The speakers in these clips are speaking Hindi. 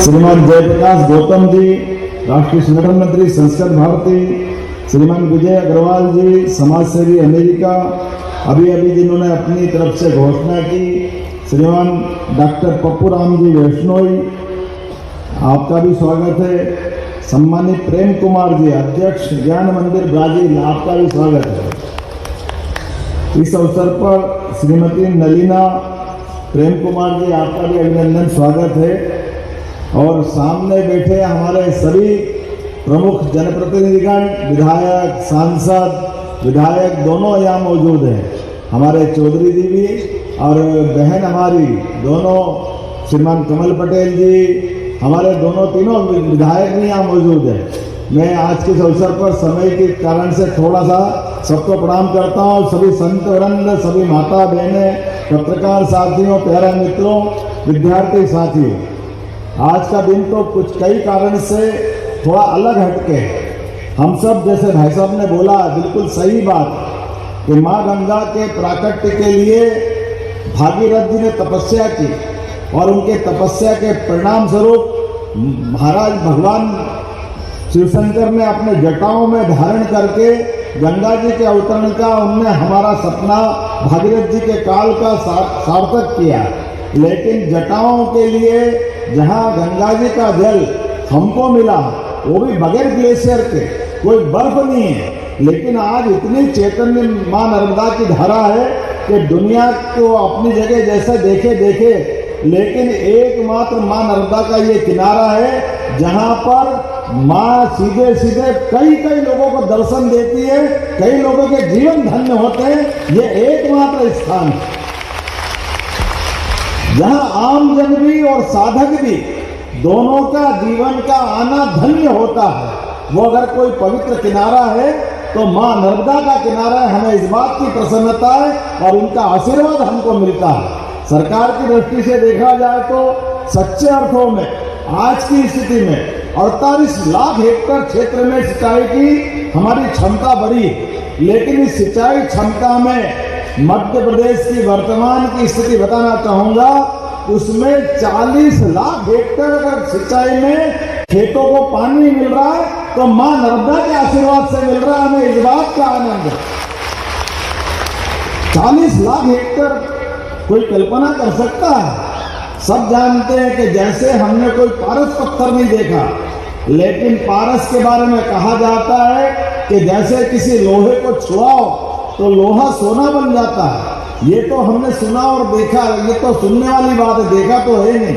श्रीमान जयप्रकाश गौतम जी, राष्ट्रीय संगठन मंत्री संस्कृत भारती, श्रीमान विजय अग्रवाल जी, समाज सेवी अमेरिका, अभी अभी जिन्होंने अपनी तरफ से घोषणा की, श्रीमान डॉक्टर पप्पू राम जी वैष्णोई, आपका भी स्वागत है। सम्मानित प्रेम कुमार जी, अध्यक्ष ज्ञान मंदिर ब्राजील, आपका भी स्वागत है। इस अवसर पर श्रीमती नलिना प्रेम कुमार जी, आपका भी अभिनंदन, स्वागत है। और सामने बैठे हमारे सभी प्रमुख जनप्रतिनिधिगण, विधायक, सांसद, विधायक दोनों यहाँ मौजूद हैं। हमारे चौधरी जी भी और बहन हमारी दोनों, श्रीमान कमल पटेल जी, हमारे दोनों तीनों विधायक भी यहाँ मौजूद हैं। मैं आज के इस अवसर पर समय के कारण से थोड़ा सा सबको प्रणाम करता हूँ। सभी संत वृंद, सभी माता बहनें, पत्रकार साथियों, प्यारे मित्रों, विद्यार्थी साथियों, आज का दिन तो कुछ कई कारण से थोड़ा अलग हटके है। हम सब, जैसे भाई साहब ने बोला, बिल्कुल सही बात कि माँ गंगा के प्राकट्य के लिए भागीरथ जी ने तपस्या की और उनके तपस्या के परिणाम स्वरूप महाराज भगवान शिवशंकर ने अपने जटाओं में धारण करके गंगा जी के अवतरण का, उनने हमारा सपना भागीरथ जी के काल का सार्थक किया। लेकिन जटाओं के लिए जहाँ गंगा जी का जल हमको मिला, वो भी बगैर ग्लेशियर के, कोई बर्फ नहीं है, लेकिन आज इतनी चैतन्य माँ नर्मदा की धारा है कि दुनिया को अपनी जगह जैसे देखे, लेकिन एकमात्र माँ नर्मदा का ये किनारा है जहाँ पर माँ सीधे कई लोगों को दर्शन देती है, कई लोगों के जीवन धन्य होते हैं। ये एकमात्र स्थान है जहाँ आम जन भी और साधक भी दोनों का जीवन का आना धन्य होता है। वो अगर कोई पवित्र किनारा है तो माँ नर्मदा का किनारा है। हमें इस बात की प्रसन्नता है और उनका आशीर्वाद हमको मिलता है। सरकार की दृष्टि से देखा जाए तो सच्चे अर्थों में आज की स्थिति में 48 लाख हेक्टेयर क्षेत्र में सिंचाई की हमारी क्षमता बढ़ी, लेकिन इस सिंचाई क्षमता में मध्य प्रदेश की वर्तमान की स्थिति बताना चाहूंगा। उसमें 40 लाख हेक्टेयर अगर सिंचाई में खेतों को पानी मिल रहा है तो मां नर्मदा के आशीर्वाद से मिल रहा है। हमें इस बात का आनंद है। 40 लाख हेक्टेयर कोई कल्पना कर सकता है? सब जानते हैं कि जैसे हमने कोई पारस पत्थर नहीं देखा, लेकिन पारस के बारे में कहा जाता है कि जैसे किसी लोहे को छुआओ तो लोहा सोना बन जाता है। ये तो हमने सुना और देखा, ये तो सुनने वाली बात है, देखा तो है नहीं।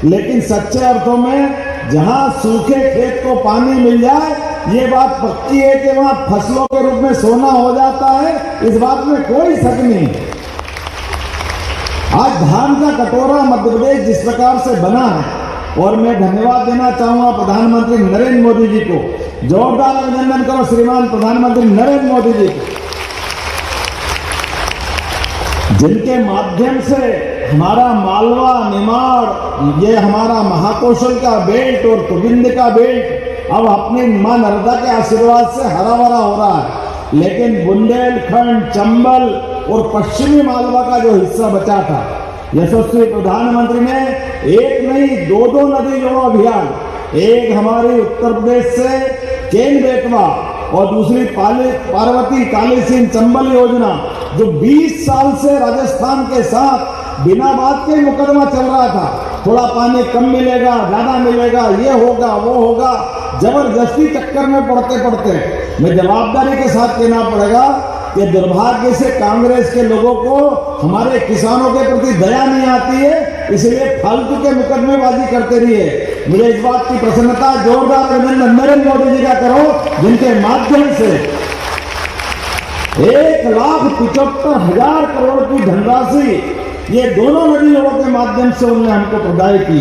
लेकिन सच्चे अर्थों में जहां सूखे खेत को पानी मिल जाए, ये बात पक्की है कि वहां फसलों के रूप में सोना हो जाता है। इस बात में कोई शक नहीं। आज धान का कटोरा मध्य प्रदेश जिस प्रकार से बना है, और मैं धन्यवाद देना चाहूंगा प्रधानमंत्री नरेंद्र मोदी जी को। जोरदार अभिनंदन करो श्रीमान प्रधानमंत्री नरेंद्र मोदी जी को, जिनके माध्यम से हमारा मालवा, निमाड़, ये हमारा महाकौशल का बेल्ट और कुविंद का बेल्ट अब अपनी मां नर्मदा के आशीर्वाद से हरा भरा हो रहा है। लेकिन बुंदेलखंड, चंबल और पश्चिमी मालवा का जो हिस्सा बचा था, यशस्वी प्रधानमंत्री ने एक नहीं दो नदी जोड़ो अभियान, एक हमारी उत्तर प्रदेश से केन बेतवा और दूसरी पार्वती काली सिंह चंबल योजना, जो 20 साल से राजस्थान के साथ बिना बात के मुकदमा चल रहा था। थोड़ा पानी कम मिलेगा, ज्यादा मिलेगा, ये होगा वो होगा, जबरदस्ती चक्कर में पड़ते मैं जवाबदारी के साथ कहना पड़ेगा कि दुर्भाग्य से कांग्रेस के लोगों को हमारे किसानों के प्रति दया नहीं आती है, इसलिए फालतू के मुकदमेबाजी करते रहिए। मुझे इस बात की प्रसन्नता, जोरदार अभिनंदन नरेंद्र मोदी जी का करो, जिनके माध्यम से 1,75,000 करोड़ की धनराशि ये दोनों नदी जोड़ों के माध्यम से उन्होंने हमको प्रदान की,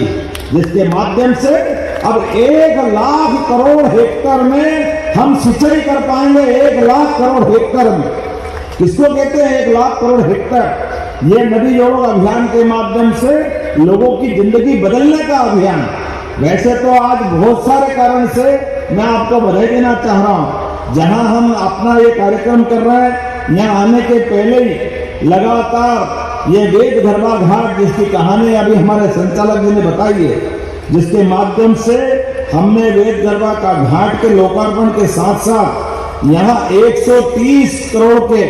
जिसके माध्यम से अब 1 लाख करोड़ हेक्टेयर में हम सिंचाई कर पाएंगे। 1 लाख करोड़ हेक्टेयर में, किसको कहते हैं 1 लाख करोड़ हेक्टेयर? ये नदी जोड़ो अभियान के माध्यम से लोगों की जिंदगी बदलने का अभियान। वैसे तो आज बहुत सारे कारण से मैं आपको बधाई देना चाह रहा हूं। जहां हम अपना ये कार्यक्रम कर रहे हैं, यहाँ आने के पहले ही लगातार ये वेद धर्मा घाट जिसकी कहानी अभी हमारे संचालक जी ने बताई है, जिसके माध्यम से हमने वेद गरबा का घाट के लोकार्पण के साथ साथ यहाँ 130 करोड़ के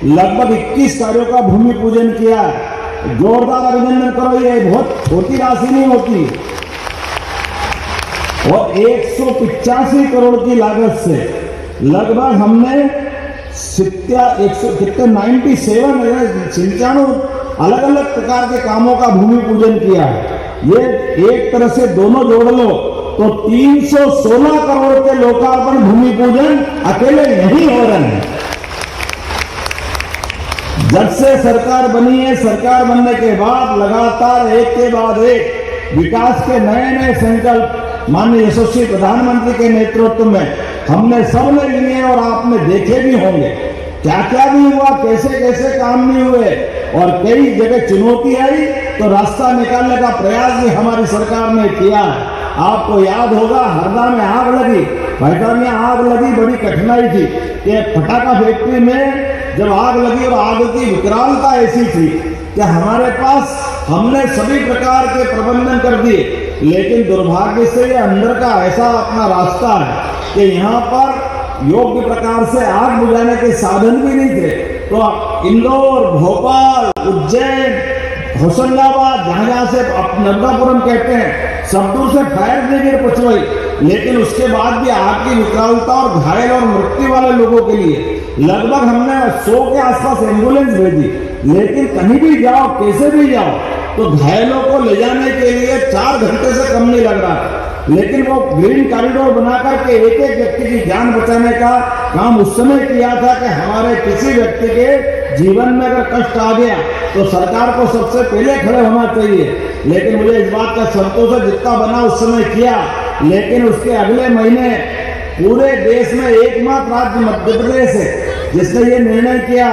लगभग 21 कार्यों का भूमि पूजन किया है। जोरदार अभिनंदन करो, ये बहुत छोटी राशि नहीं होती। और 185 करोड़ की लागत से लगभग हमने 97 अलग अलग प्रकार के कामों का भूमि पूजन किया है। ये एक तरह से दोनों जोड़ लो तो 316 करोड़ के लोकार्पण भूमि पूजन अकेले नहीं हो रहे हैं। जब से सरकार बनी है, सरकार बनने के बाद लगातार एक के बाद एक विकास के नए नए संकल्प माननीय यशस्वी प्रधानमंत्री के नेतृत्व में हमने सबने लिए और आपने देखे भी होंगे क्या क्या भी हुआ, कैसे कैसे काम नहीं हुए और कई जगह चुनौती आई तो रास्ता निकालने का प्रयास भी हमारी सरकार ने किया है। आपको याद होगा हरदा में आग लगी, भैटा में आग लगी, बड़ी कठिनाई थी कि पटाखा फैक्ट्री में जब आग लगी और आग की विकरालता ऐसी थी कि हमारे पास हमने सभी प्रकार के प्रबंधन कर दिए, लेकिन दुर्भाग्य से ये अंदर का ऐसा अपना रास्ता है कि यहाँ पर योग्य प्रकार से आग बुझाने के साधन भी नहीं थे। तो इंदौर, भोपाल, उज्जैन, होशंगाबाद, जहां से नर्मदापुरम कहते हैं, सब दूर से फायर ब्रिगेड पहुंचवाई, लेकिन उसके बाद भी आग की विकरालता और घायल और मृत्यु वाले लोगों के लिए लगभग हमने 100 के आसपास एम्बुलेंस भेजी। लेकिन कहीं भी जाओ, कैसे भी जाओ, तो घायलों को ले जाने के लिए 4 घंटे से कम नहीं लग रहा। लेकिन वो ग्रीन कॉरिडोर बनाकर के एक एक व्यक्ति की जान बचाने का काम उस समय किया था कि हमारे किसी व्यक्ति के जीवन में अगर कष्ट आ गया तो सरकार को सबसे पहले खड़े होना चाहिए। लेकिन मुझे इस बात का संतोष है, जितना बना उस समय किया, लेकिन उसके अगले महीने पूरे देश में एकमात्र राज्य मध्य प्रदेश है जिसने ये निर्णय किया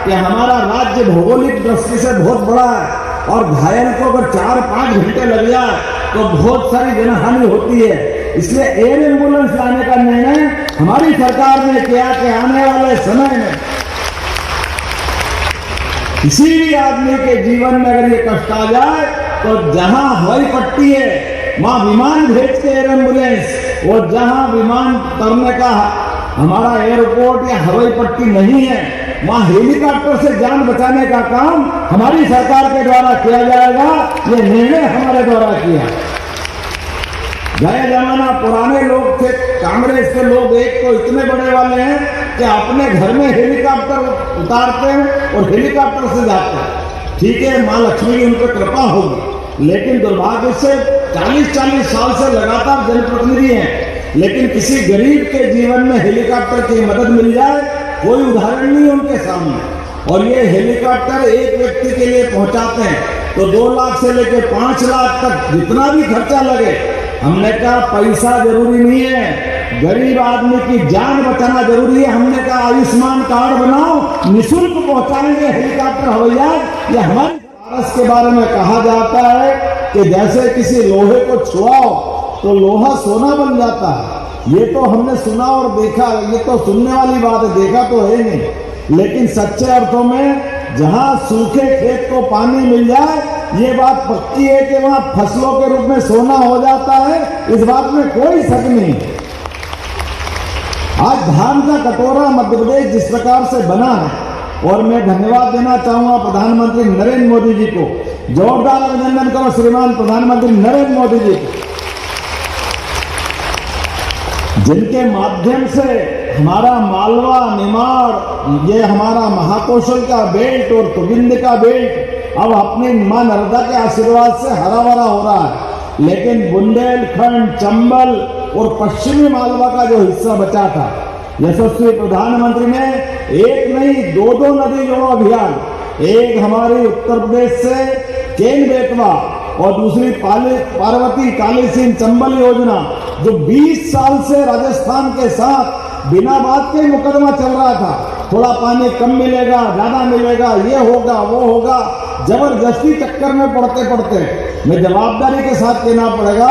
कि हमारा राज्य भौगोलिक दृष्टि से बहुत बड़ा है और घायल को अगर 4-5 घंटे लग जाए तो बहुत सारी जनहानि होती है। इसलिए एयर एम्बुलेंस लाने का निर्णय हमारी सरकार ने किया कि आने वाले समय में किसी भी आदमी के जीवन में अगर ये कष्ट आ जाए तो जहां हवाई पट्टी है वहां विमान भेज के एयर एम्बुलेंस, और जहां विमान उतरने का हमारा एयरपोर्ट या हवाई पट्टी नहीं है वहां हेलीकॉप्टर से जान बचाने का काम हमारी सरकार के द्वारा किया जाएगा। ये निर्णय हमारे द्वारा किया। गए जमाना पुराने लोग थे, कांग्रेस के लोग एक तो इतने बड़े वाले हैं कि अपने घर में हेलीकॉप्टर उतारते हैं और हेलीकॉप्टर से जाते हैं। ठीक है, मां लक्ष्मी की उन पर कृपा होगी, लेकिन दुर्भाग्य से 40-40 साल से लगातार जनप्रतिनिधि हैं, लेकिन किसी गरीब के जीवन में हेलीकॉप्टर की मदद मिल जाए कोई उदाहरण नहीं उनके सामने। और ये हेलीकॉप्टर एक व्यक्ति के लिए पहुंचाते हैं तो 2 लाख से लेकर 5 लाख तक जितना भी खर्चा लगे, हमने कहा पैसा जरूरी नहीं है, गरीब आदमी की जान बचाना जरूरी है। हमने कहा आयुष्मान कार्ड बनाओ, निःशुल्क पहुंचाएंगे हेलीकॉप्टर हवाई जहाज। ये हमारे पारस के बारे में कहा जाता है कि जैसे किसी लोहे को छुआओ तो लोहा सोना बन जाता है। ये तो हमने सुना और देखा, ये तो सुनने वाली बात है, देखा तो है नहीं। लेकिन सच्चे अर्थों में जहां सूखे खेत को पानी मिल जाए, ये बात पक्की है कि वहां फसलों के रूप में सोना हो जाता है, इस बात में कोई शक नहीं। आज धान का कटोरा मध्य प्रदेश जिस प्रकार से बना है, और मैं धन्यवाद देना चाहूंगा प्रधानमंत्री नरेंद्र मोदी जी को। जोरदार अभिनंदन करो श्रीमान प्रधानमंत्री नरेंद्र मोदी जी को, जिनके माध्यम से हमारा मालवा, निमाड़, ये हमारा महाकौशल का बेल्ट और तुगिंद का बेल्ट अब अपनी मां नर्मदा के आशीर्वाद से हरा भरा हो रहा है। लेकिन बुंदेलखंड, चंबल और पश्चिमी मालवा का जो हिस्सा बचा था, यशस्वी प्रधानमंत्री ने एक नहीं 2-2 नदी जोड़ो अभियान, एक हमारी उत्तर प्रदेश से केन बेतवा और दूसरी पार्वती काली सिंह चंबल योजना, जो 20 साल से राजस्थान के साथ बिना बात के मुकदमा चल रहा था। थोड़ा पानी कम मिलेगा, ज्यादा मिलेगा, ये होगा वो होगा, जबरदस्ती चक्कर में पड़ते पड़ते मैं जवाबदारी के साथ कहना पड़ेगा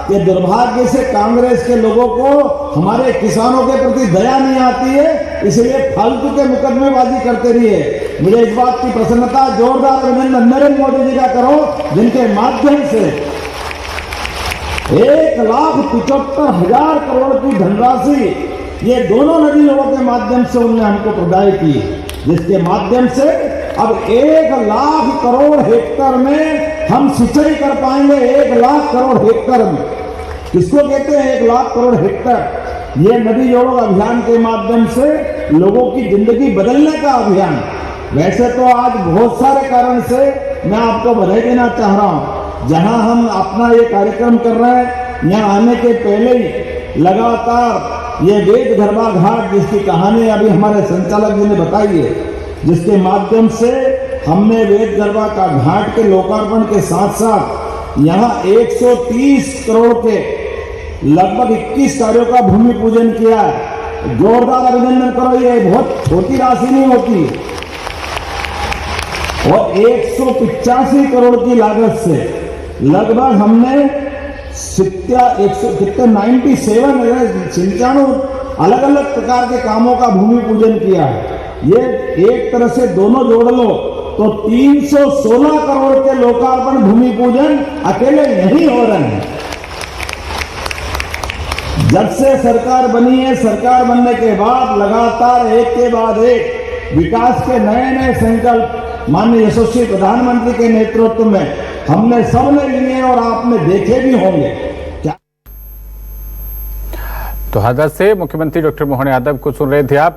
कि दुर्भाग्य से कांग्रेस के लोगों को हमारे किसानों के प्रति दया नहीं आती है, इसलिए फालतू के मुकदमेबाजी करते रहिए। मुझे इस बात की प्रसन्नता, जोरदार अभिनंदन नरेंद्र मोदी जी का करो, जिनके माध्यम से 1,75,000 करोड़ की धनराशि ये दोनों नदी जोड़ों के माध्यम से उन्होंने हमको प्रदान की, जिसके माध्यम से अब 1,00,000 करोड़ हेक्टेयर में हम सिंचाई कर पाएंगे। 1,00,000 करोड़ हेक्टेयर में, किसको कहते हैं 1,00,000 करोड़ हेक्टेयर? ये नदी जोड़ो अभियान के माध्यम से लोगों की जिंदगी बदलने का अभियान। वैसे तो आज बहुत सारे कारण से मैं आपको बधाई देना चाह रहा हूं। जहां हम अपना ये कार्यक्रम कर रहे हैं, यहाँ आने के पहले ही लगातार ये वेद गरबा घाट, जिसकी कहानी अभी हमारे संचालक जी ने बताई है, जिसके माध्यम से हमने वेद गरबा का घाट के लोकार्पण के साथ साथ यहाँ 130 करोड़ के लगभग 21 कार्यों का भूमि पूजन किया है। जोरदार अभिनंदन करो, ये बहुत छोटी राशि नहीं होती। और 185 करोड़ की लागत से लगभग हमने 97 अलग अलग प्रकार के कामों का भूमि पूजन किया है। ये एक तरह से दोनों जोड़ लो तो 316 करोड़ के लोकार्पण भूमि पूजन अकेले नहीं हो रहे हैं। जब से सरकार बनी है, सरकार बनने के बाद लगातार एक के बाद एक विकास के नए नए संकल्प माननीय यशस्वी प्रधानमंत्री के नेतृत्व में हमने सबने लिए और आपने देखे भी होंगे। तो हरदा से मुख्यमंत्री डॉक्टर मोहन यादव को सुन रहे थे आप।